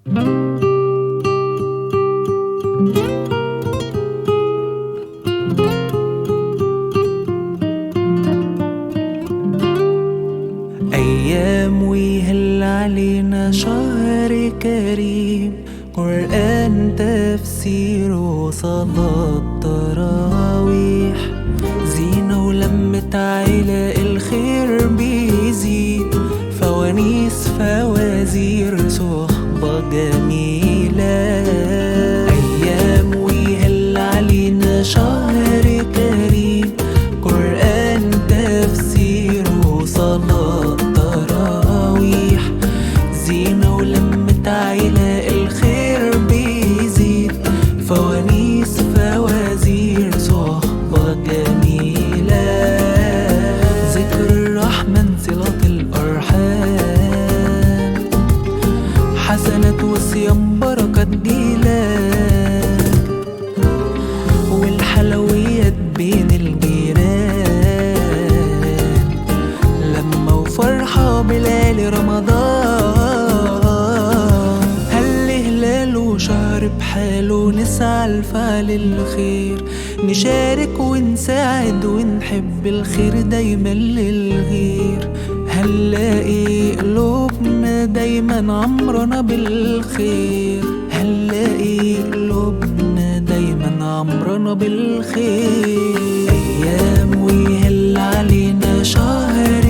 أيام ويهل علينا شهر كريم، قرآن تفسير وصلاة تراويح، زينة ولمة عيلة الخير بيزيد، فوانيس فوازير صحبة جميلة. أيام ويهل علينا شهر كريم، قرآن تفسير وصلاة تراويح، زينة ولمة عيلة الخير بيزيد، فوانيس فوازير صحبة جميلة. ذكر الرحمن صلة الأرحام، حسنات وصيام بركة تجيلة، والحلويات بين الجيران، لما وفرحة بليالي رمضان. هل هلال وشهر بحاله، نسعى لفعل الخير، نشارك ونساعد ونحب الخير دايما للغير. هنلاقي قلوبنا دايما عمرنا بالخير، هنلاقي قلوبنا دايما عمرنا بالخير. أيام ويهل علينا شهر